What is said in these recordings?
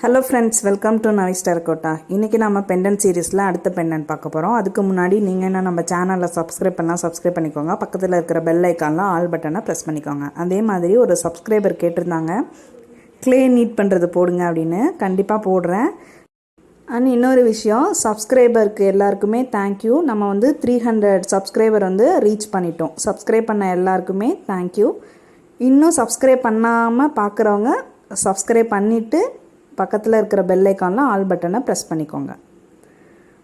Hello friends, welcome to terracotta. இன்னைக்கு நாம pendant seriesல அடுத்த pendant பார்க்க போறோம். அதுக்கு முன்னாடி நீங்க என்ன நம்ம சேனலை subscribe பண்ணா subscribe பண்ணிக்கோங்க. பக்கத்துல இருக்கிற bell iconல all button-ஐ press பண்ணிக்கோங்க. அதே மாதிரி ஒரு subscriber கேட்டிருந்தாங்க clay நீட் பண்றது போடுங்க அப்படினு. கண்டிப்பா போடுறேன். அண்ட் இன்னொரு விஷயம், சப்ஸ்கிரைபருக்கு எல்லாருக்குமே தேங்க்யூ. நம்ம வந்து 300 சப்ஸ்கிரைபர் வந்து ரீச் பண்ணிட்டோம். சப்ஸ்கிரைப் பண்ண எல்லாருக்குமே தேங்க்யூ. இன்னும் சப்ஸ்கிரைப் பண்ணாமல் பார்க்குறவங்க சப்ஸ்கிரைப் பண்ணிவிட்டு பக்கத்தில் இருக்கிற பெல் ஐக்கானில் ஆல் பட்டனை ப்ரெஸ் பண்ணிக்கோங்க.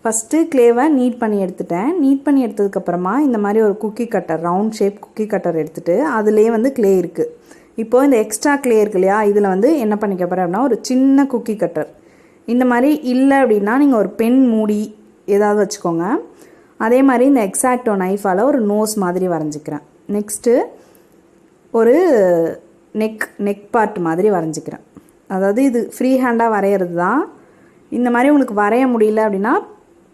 ஃபஸ்ட்டு க்ளேவை நீட் பண்ணி எடுத்துட்டேன். நீட் பண்ணி எடுத்ததுக்கப்புறமா இந்த மாதிரி ஒரு cookie cutter, round shape cookie cutter எடுத்துகிட்டு அதுலேயே வந்து க்ளே இருக்குது. இப்போது இந்த எக்ஸ்ட்ரா க்ளே இருக்கு இல்லையா, இதில் வந்து என்ன பண்ணிக்க போகிறேன் அப்படின்னா ஒரு சின்ன குக்கி கட்டர். இந்த மாதிரி இல்லை அப்படின்னா நீங்கள் ஒரு பென் மூடி ஏதாவது வச்சுக்கோங்க. அதே மாதிரி இந்த எக்ஸாக்டோ நைஃபால் ஒரு நோஸ் மாதிரி வரைஞ்சிக்கிறேன். நெக்ஸ்ட்டு ஒரு நெக் பார்ட் மாதிரி வரைஞ்சிக்கிறேன். அதாவது இது ஃப்ரீ ஹேண்டாக வரைகிறது தான். இந்த மாதிரி உங்களுக்கு வரைய முடியல அப்படின்னா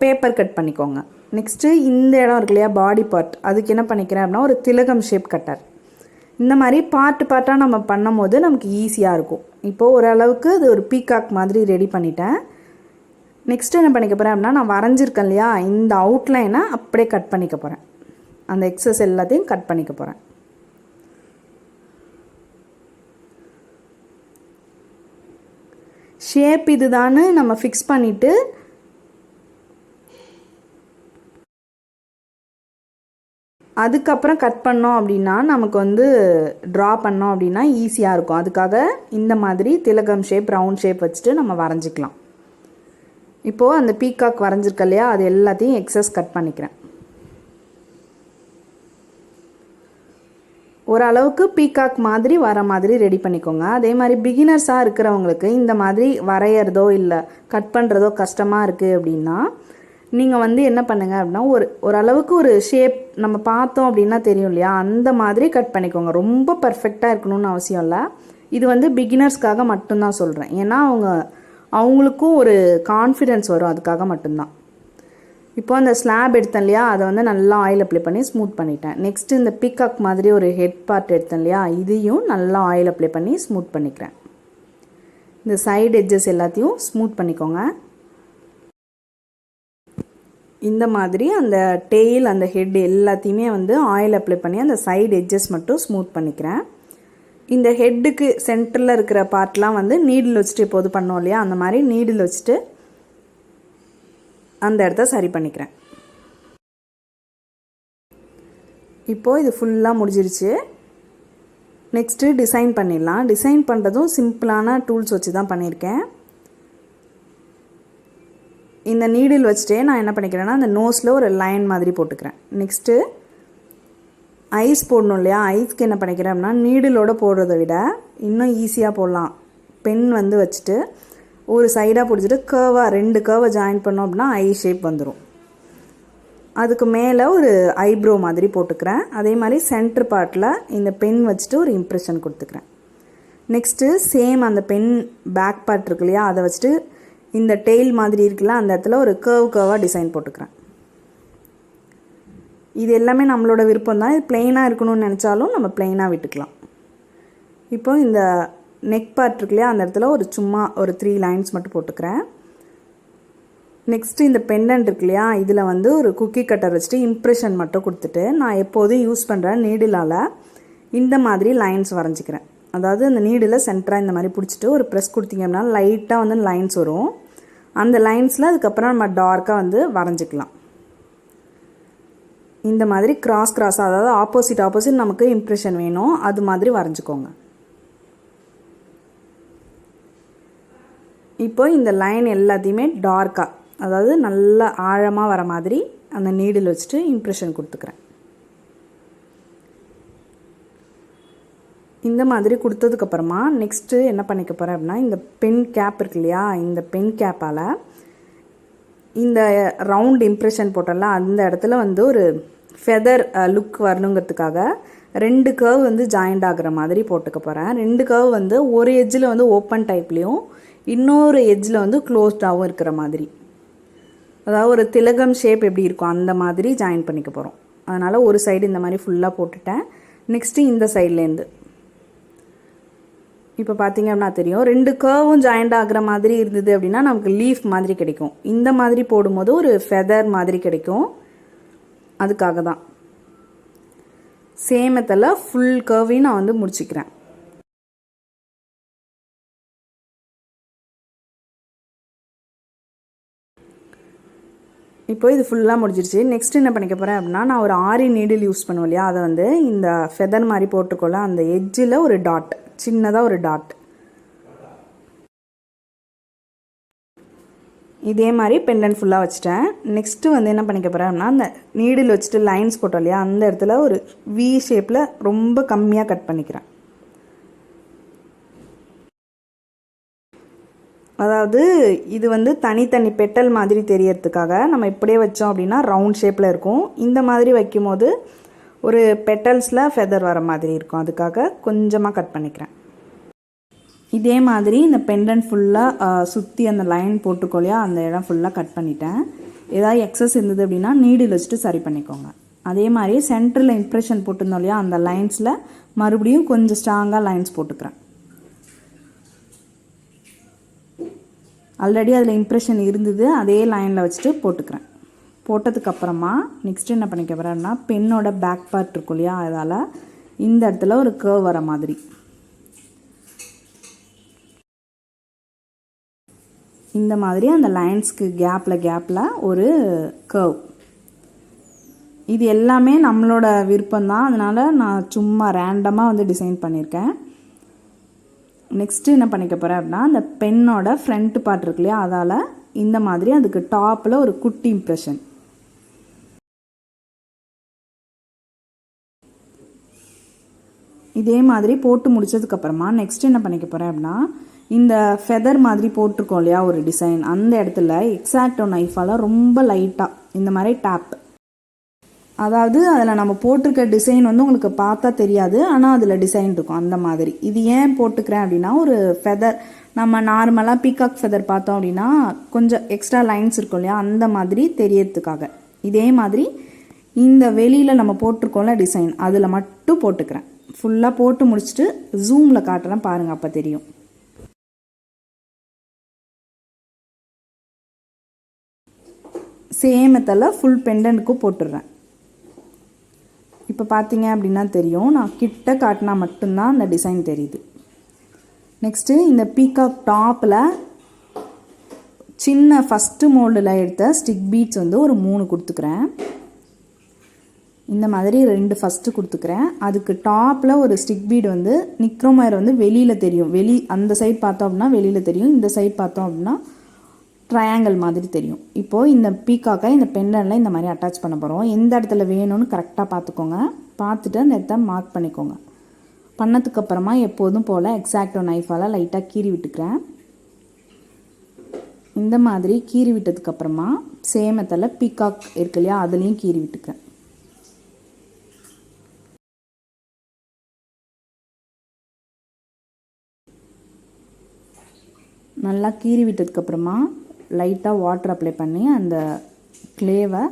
பேப்பர் கட் பண்ணிக்கோங்க. நெக்ஸ்ட்டு இந்த இடம் இருக்கு இல்லையா, பாடி பார்ட், அதுக்கு என்ன பண்ணிக்கிறேன் அப்படின்னா ஒரு திலகம் ஷேப் கட்டர். இந்த மாதிரி பார்ட்டாக நம்ம பண்ணும் போது நமக்கு ஈஸியாக இருக்கும். இப்போது ஓரளவுக்கு இது ஒரு பீகாக் மாதிரி ரெடி பண்ணிட்டேன். நெக்ஸ்ட்டு என்ன பண்ணிக்க போகிறேன் அப்படின்னா நான் வரைஞ்சிருக்கேன் இல்லையா, இந்த அவுட்லைனை அப்படியே கட் பண்ணிக்க போகிறேன். அந்த எக்ஸஸ் எல்லாத்தையும் கட் பண்ணிக்க போகிறேன். ஷேப் இதுதான்னு நம்ம ஃபிக்ஸ் பண்ணிவிட்டு அதுக்கப்புறம் கட் பண்ணோம் அப்படின்னா நமக்கு வந்து ட்ரா பண்ணோம் அப்படின்னா ஈஸியாக இருக்கும். அதுக்காக இந்த மாதிரி திலகம் ஷேப், ரவுண்ட் ஷேப் வச்சுட்டு நம்ம வரைஞ்சிக்கலாம். இப்போது அந்த பீகாக் வரைஞ்சிருக்க இல்லையா, அது எல்லாத்தையும் எக்ஸஸ் கட் பண்ணிக்கிறேன். ஓரளவுக்கு பீகாக் மாதிரி வர மாதிரி ரெடி பண்ணிக்கோங்க. அதே மாதிரி பிகினர்ஸாக இருக்கிறவங்களுக்கு இந்த மாதிரி வரைகிறதோ இல்லை கட் பண்ணுறதோ கஷ்டமாக இருக்குது அப்படின்னா நீங்கள் வந்து என்ன பண்ணுங்கள் அப்படின்னா ஓரளவுக்கு ஒரு ஷேப் நம்ம பார்த்தோம் அப்படின்னா தெரியும் இல்லையா, அந்த மாதிரி கட் பண்ணிக்கோங்க. ரொம்ப பர்ஃபெக்டாக இருக்கணும்னு அவசியம் இல்லை. இது வந்து பிகினர்ஸ்க்காக மட்டும்தான் சொல்கிறேன். ஏன்னா அவங்களுக்கும் ஒரு கான்ஃபிடென்ஸ் வரும், அதுக்காக மட்டும்தான். இப்போ அந்த ஸ்லாப் எடுத்தேன் இல்லையா, அதை வந்து நல்லா ஆயில் அப்ளை பண்ணி ஸ்மூத் பண்ணிட்டேன். நெக்ஸ்ட்டு இந்த பீகாக் மாதிரி ஒரு ஹெட் பார்ட் எடுத்தேன் இல்லையா, இதையும் நல்லா ஆயில் அப்ளை பண்ணி ஸ்மூத் பண்ணிக்கிறேன். இந்த சைடு எட்ஜஸ் எல்லாத்தையும் ஸ்மூத் பண்ணிக்கோங்க. இந்த மாதிரி அந்த டெயில், அந்த ஹெட் எல்லாத்தையுமே வந்து ஆயில் அப்ளை பண்ணி அந்த சைடு எட்ஜஸ் மட்டும் ஸ்மூத் பண்ணிக்கிறேன். இந்த ஹெட்டுக்கு சென்டரில் இருக்கிற பார்ட்லாம் வந்து நீடில் வச்சுட்டு இப்போது பண்ணோம் இல்லையா, அந்த மாதிரி நீடில் வச்சுட்டு அந்த இடத்த சரி பண்ணிக்கிறேன். இப்போது இது ஃபுல்லாக முடிஞ்சிருச்சு. நெக்ஸ்ட்டு டிசைன் பண்ணிடலாம். டிசைன் பண்ணுறதும் சிம்பிளான டூல்ஸ் வச்சு தான் பண்ணியிருக்கேன். இந்த நீடில் வச்சுட்டே நான் என்ன பண்ணிக்கிறேன்னா அந்த நோஸில் ஒரு லைன் மாதிரி போட்டுக்கிறேன். நெக்ஸ்ட்டு ஐஸ் போடணும் இல்லையா, ஐஸ்க்கு என்ன பண்ணிக்கிறேன் அப்படின்னா நீடிலோடு போடுறத விட இன்னும் ஈஸியாக போடலாம். பென் வந்து வச்சுட்டு ஒரு சைடாக பிடிச்சிட்டு கர்வாக 2 கர்வை ஜாயின் பண்ணோம் அப்படின்னா ஐ ஷேப் வந்துடும். அதுக்கு மேலே ஒரு ஐப்ரோ மாதிரி போட்டுக்கிறேன். அதே மாதிரி சென்டர் பார்ட்டில் இந்த பென் வச்சுட்டு ஒரு இம்ப்ரெஷன் கொடுத்துக்கிறேன். நெக்ஸ்ட்டு சேம் அந்த பென் பேக் பார்ட் இருக்கு இல்லையா, அதை வச்சுட்டு இந்த டெயில் மாதிரி இருக்குல்ல, அந்த இடத்துல ஒரு கர்வாக டிசைன் போட்டுக்கிறேன். இது எல்லாமே நம்மளோட விருப்பம் தான். இது பிளெயினாக இருக்கணும்னு நினச்சாலும் நம்ம பிளெயினாக விட்டுக்கலாம். இப்போ இந்த நெக் பார்ட் இருக்கு இல்லையா, அந்த இடத்துல சும்மா ஒரு 3 லைன்ஸ் மட்டும் போட்டுக்கிறேன். நெக்ஸ்ட்டு இந்த பெண்டன்ட் இருக்கு இல்லையா, இதில் வந்து ஒரு குக்கி கட்டர் வச்சுட்டு இம்ப்ரெஷன் மட்டும் கொடுத்துட்டு நான் எப்போதும் யூஸ் பண்ணுற நீடிலால் இந்த மாதிரி லைன்ஸ் வரைஞ்சிக்கிறேன். அதாவது அந்த நீடில் சென்டராக இந்த மாதிரி பிடிச்சிட்டு ஒரு ப்ரெஸ் கொடுத்தீங்க அப்படின்னா லைட்டாக வந்து லைன்ஸ் வரும். அந்த லைன்ஸில் அதுக்கப்புறம் நம்ம டார்க்காக வந்து வரைஞ்சிக்கலாம். இந்த மாதிரி கிராஸாக, அதாவது ஆப்போசிட் நமக்கு இம்ப்ரெஷன் வேணும், அது மாதிரி வரைஞ்சிக்கோங்க. இப்போ இந்த லைன் எல்லாத்தையுமே டார்க்காக, அதாவது நல்லா ஆழமாக வர மாதிரி அந்த நீடில் வச்சுட்டு இம்ப்ரெஷன் கொடுத்துக்கிறேன். இந்த மாதிரி கொடுத்ததுக்கப்புறமா நெக்ஸ்ட்டு என்ன பண்ணிக்க போகிறேன் அப்படின்னா இந்த பென் கேப் இருக்கு இல்லையா, இந்த பென் கேப்பால் இந்த ரவுண்ட் இம்ப்ரெஷன் போட்டோம்ல, அந்த இடத்துல வந்து ஒரு ஃபெதர் லுக் வரணுங்கிறதுக்காக 2 கர்வ் வந்து ஜாயிண்ட் ஆகிற மாதிரி போட்டுக்க போகிறேன். 2 கர்வ் வந்து ஒரு எட்ஜில் வந்து ஓப்பன் டைப்லேயும் இன்னொரு எட்ஜில் வந்து க்ளோஸ்டாகவும் இருக்கிற மாதிரி, அதாவது ஒரு திலகம் ஷேப் எப்படி இருக்கும் அந்த மாதிரி ஜாயின் பண்ணிக்க போகிறோம். அதனால் ஒரு சைடு இந்த மாதிரி ஃபுல்லாக போட்டுட்டேன். நெக்ஸ்ட்டு இந்த சைட்லேருந்து இப்போ பார்த்தீங்க அப்படின்னா தெரியும், 2 கர்வும் ஜாயிண்ட் ஆகிற மாதிரி இருந்தது அப்படின்னா நமக்கு லீஃப் மாதிரி கிடைக்கும். இந்த மாதிரி போடும்போது ஒரு ஃபெதர் மாதிரி கிடைக்கும். அதுக்காக தான் சேம் மெத்தடில் ஃபுல் கர்வையும் நான் வந்து முடிச்சுக்கிறேன். இப்போ இது ஃபுல்லாக முடிஞ்சிருச்சு. நெக்ஸ்ட் என்ன பண்ணிக்க போகிறேன் அப்படின்னா, நான் ஒரு ஆரி நீடில் யூஸ் பண்ணுவோம் இல்லையா, அதை வந்து இந்த ஃபெதர் மாதிரி போட்டுக்கொள்ள அந்த எட்ஜில் ஒரு டாட், சின்னதாக ஒரு டாட், இதே மாதிரி பெண்டன்ட் ஃபுல்லாக வச்சுட்டேன். நெக்ஸ்ட்டு வந்து என்ன பண்ணிக்க போகிறேன் அப்படின்னா, அந்த நீடில் வச்சுட்டு லைன்ஸ் போட்டோம் இல்லையா, அந்த இடத்துல ஒரு வி ஷேப்பில் ரொம்ப கம்மியாக கட் பண்ணிக்கிறேன். அதாவது இது வந்து தனித்தனி பெட்டல் மாதிரி தெரியறதுக்காக நம்ம இப்படியே வச்சோம் அப்படின்னா ரவுண்ட் ஷேப்பில் இருக்கும். இந்த மாதிரி வைக்கும்போது ஒரு பெட்டல்ஸில் ஃபெதர் வர மாதிரி இருக்கும். அதுக்காக கொஞ்சமாக கட் பண்ணிக்கிறேன். இதே மாதிரி இந்த பெண்டன்ட் ஃபுல்லாக சுற்றி அந்த லைன் போட்டுக்கோலையா, அந்த இடம் ஃபுல்லாக கட் பண்ணிட்டேன். ஏதாவது எக்ஸஸ் இருந்தது அப்படின்னா நீடில் வச்சுட்டு சரி பண்ணிக்கோங்க. அதே மாதிரி சென்டரில் இம்ப்ரெஷன் போட்டிருந்தோம் இல்லையா, அந்த லைன்ஸில் மறுபடியும் கொஞ்சம் ஸ்ட்ராங்காக லைன்ஸ் போட்டுக்கிறேன். ஆல்ரெடி அதில் இம்ப்ரெஷன் இருந்தது, அதே லைனில் வச்சுட்டு போட்டுக்கிறேன். போட்டதுக்கப்புறமா நெக்ஸ்ட் என்ன பண்ணிக்க போகிறேன்னா, பெண்ணோட பேக் பார்ட் இருக்கும் இல்லையா, அதால் இந்த இடத்துல ஒரு கர்வ் வர மாதிரி இந்த மாதிரி அந்த லைன்ஸ்க்கு கேப்பில் ஒரு கர்வ். இது எல்லாமே நம்மளோட விருப்பம்தான், அதனால் நான் சும்மா ரேண்டமாக வந்து டிசைன் பண்ணியிருக்கேன். நெக்ஸ்ட்டு என்ன பண்ணிக்க போகிறேன் அப்படின்னா, அந்த பெண்ணோட ஃப்ரண்ட் பார்ட் இருக்கு இல்லையா, அதால் இந்த மாதிரி அதுக்கு டாப்பில் ஒரு குட்டி இம்ப்ரெஷன். இதே மாதிரி போட்டு முடிச்சதுக்கப்புறமா நெக்ஸ்ட் என்ன பண்ணிக்க போகிறேன் அப்படின்னா, இந்த ஃபெதர் மாதிரி போட்டிருக்கோம் இல்லையா ஒரு டிசைன், அந்த இடத்துல எக்ஸாக்டோ நைஃபால் ரொம்ப லைட்டாக இந்த மாதிரி டேப், அதாவது அதில் நம்ம போட்டிருக்க டிசைன் வந்து உங்களுக்கு பார்த்தா தெரியாது, ஆனால் அதில் டிசைன் இருக்கும் அந்த மாதிரி. இது ஏன் போட்டுக்கிறேன் அப்படின்னா, ஒரு ஃபெதர் நம்ம நார்மலாக பீகாக் ஃபெதர் பார்த்தோம் அப்படின்னா கொஞ்சம் எக்ஸ்ட்ரா லைன்ஸ் இருக்கும் இல்லையா, அந்த மாதிரி தெரியறதுக்காக. இதே மாதிரி இந்த வெளியில் நம்ம போட்டிருக்கோம்ல டிசைன், அதில் மட்டும் போட்டுக்கிறேன். ஃபுல்லாக போட்டு முடிச்சுட்டு ஜூமில் காட்டுறேன் பாருங்கள், அப்போ தெரியும். சேம் மெத்தடில் ஃபுல் பெண்டன்ட்க்கும் போட்டுடுறேன். இப்போ பார்த்தீங்க அப்படின்னா தெரியும், நான் கிட்ட காட்டினா மட்டும்தான் அந்த டிசைன் தெரியுது. நெக்ஸ்ட்டு இந்த பீகாக் டாப்பில் சின்ன ஃபஸ்ட்டு மோல்டில் எடுத்த ஸ்டிக் பீட்ஸ் வந்து ஒரு 3 கொடுத்துக்கிறேன். இந்த மாதிரி 2 ஃபஸ்ட்டு கொடுத்துக்கிறேன். அதுக்கு டாப்பில் ஒரு ஸ்டிக் பீட் வந்து நிக்ரோமயர் வந்து வெளியில் தெரியும், அந்த சைட் பார்த்தோம் அப்படின்னா வெளியில் தெரியும், இந்த சைட் பார்த்தோம் அப்படின்னா ட்ரையாங்கிள் மாதிரி தெரியும். இப்போது இந்த பீக்காக்கை இந்த பெண்டனில் இந்த மாதிரி அட்டாச் பண்ண போகிறோம். எந்த இடத்துல வேணும்னு கரெக்டாக பார்த்துக்கோங்க. பார்த்துட்டு அந்த இடத்த மார்க் பண்ணிக்கோங்க. பண்ணதுக்கப்புறமா எப்போதும் போல் எக்ஸாக்டோ நைஃபால் லைட்டாக கீறி விட்டுக்கிறேன். இந்த மாதிரி கீறி விட்டதுக்கப்புறமா சேமத்தில் பீக்காக் இருக்கு இல்லையா, அதுலேயும் கீறி விட்டுக்கிறேன். நல்லா கீறி விட்டதுக்கப்புறமா லைட்டாக வாட்டர் அப்ளை பண்ணி அந்த க்ளேவை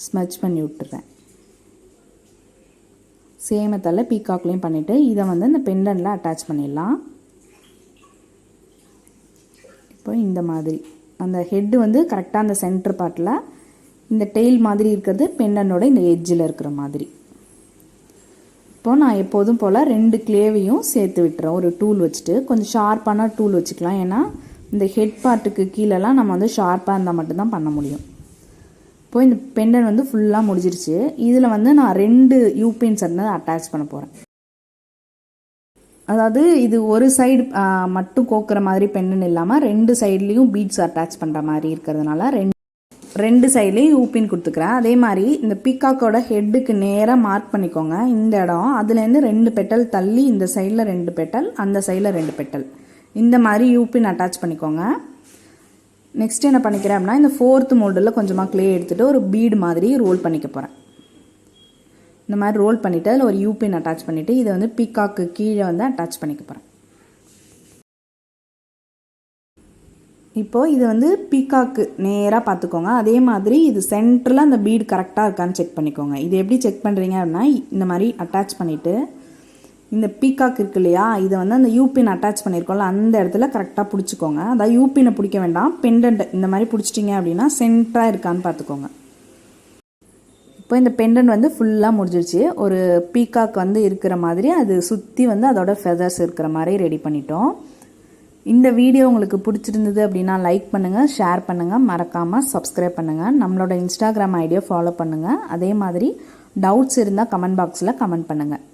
ஸ்மட்ச் பண்ணி விட்டுறேன். சேமத்தால் பீகாக்லேயும் பண்ணிவிட்டு இதை வந்து இந்த பெண்டனில் அட்டாச் பண்ணிடலாம். இப்போ இந்த மாதிரி அந்த ஹெட்டு வந்து கரெக்டாக அந்த சென்டர் பார்ட்டில், இந்த டெயில் மாதிரி இருக்கிறது பெண்டனோட இந்த எட்ஜில் இருக்கிற மாதிரி. இப்போது நான் எப்போதும் போல் 2 க்ளேவையும் சேர்த்து விட்டுறேன். ஒரு டூல் வச்சுட்டு, கொஞ்சம் ஷார்ப்பான டூல் வச்சுக்கலாம், ஏன்னா இந்த ஹெட் பார்ட்டுக்கு கீழெல்லாம் நம்ம வந்து ஷார்ப்பாக இருந்தால் மட்டும்தான் பண்ண முடியும். இப்போது இந்த பெண்டன் வந்து ஃபுல்லாக முடிஞ்சிருச்சு. இதில் வந்து நான் 2 யூபின்ஸ் வந்து அட்டாச் பண்ண போகிறேன். அதாவது இது ஒரு சைடு மட்டும் கோக்குற மாதிரி பெண்டன் இல்லாமல் 2 சைட்லேயும் பீட்ஸ் அட்டாச் பண்ணுற மாதிரி இருக்கிறதுனால 2 சைட்லேயும் யூபின் கொடுத்துக்கிறேன். அதே மாதிரி இந்த பீகாக்கோட ஹெட்டுக்கு நேராக மார்க் பண்ணிக்கோங்க இந்த இடம். அதுலேருந்து 2 பெட்டல் தள்ளி இந்த சைடில் 2 பெட்டல், அந்த சைடில் 2 பெட்டல், இந்த மாதிரி யூபின் அட்டாச் பண்ணிக்கோங்க. நெக்ஸ்ட் என்ன பண்ணிக்கிறேன் அப்படின்னா, இந்த 4th மோல்டில் கொஞ்சமாக க்ளே எடுத்துகிட்டு ஒரு பீடு மாதிரி ரோல் பண்ணிக்க போகிறேன். இந்த மாதிரி ரோல் பண்ணிவிட்டு அதில் ஒரு யூபின் அட்டாச் பண்ணிவிட்டு இதை வந்து பீகாக்கு கீழே வந்து அட்டாச் பண்ணிக்க போகிறேன். இப்போது இது வந்து பீகாக்கு நேராக பார்த்துக்கோங்க. அதே மாதிரி இது சென்டரில் அந்த பீடு கரெக்டாக இருக்கான்னு செக் பண்ணிக்கோங்க. இது எப்படி செக் பண்ணுறீங்க அப்படின்னா, இந்த மாதிரி அட்டாச் பண்ணிவிட்டு இந்த பீகாக் இருக்கு இல்லையா, இதை வந்து அந்த யூபின் அட்டாச் பண்ணியிருக்கோம்ல அந்த இடத்துல கரெக்டாக பிடிச்சிக்கோங்க. அதாவது யூபினை பிடிக்க வேண்டாம், பெண்டன்ட் இந்த மாதிரி பிடிச்சிட்டிங்க அப்படின்னா சென்டராக இருக்கான்னு பார்த்துக்கோங்க. இப்போ இந்த பெண்டன்ட் வந்து ஃபுல்லாக முடிஞ்சிருச்சு. ஒரு பீகாக் வந்து இருக்கிற மாதிரி அது சுற்றி வந்து அதோட ஃபெதர்ஸ் இருக்கிற மாதிரி ரெடி பண்ணிட்டோம். இந்த வீடியோ உங்களுக்கு பிடிச்சிருந்தது அப்படின்னா லைக் பண்ணுங்கள், ஷேர் பண்ணுங்கள், மறக்காமல் சப்ஸ்கிரைப் பண்ணுங்கள். நம்மளோட இன்ஸ்டாகிராம் ஐடியை ஃபாலோ பண்ணுங்கள். அதே மாதிரி டவுட்ஸ் இருந்தால் கமெண்ட் பாக்ஸில் கமெண்ட் பண்ணுங்கள்.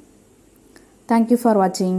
தேங்க்யூ ஃபார் வாட்சிங்.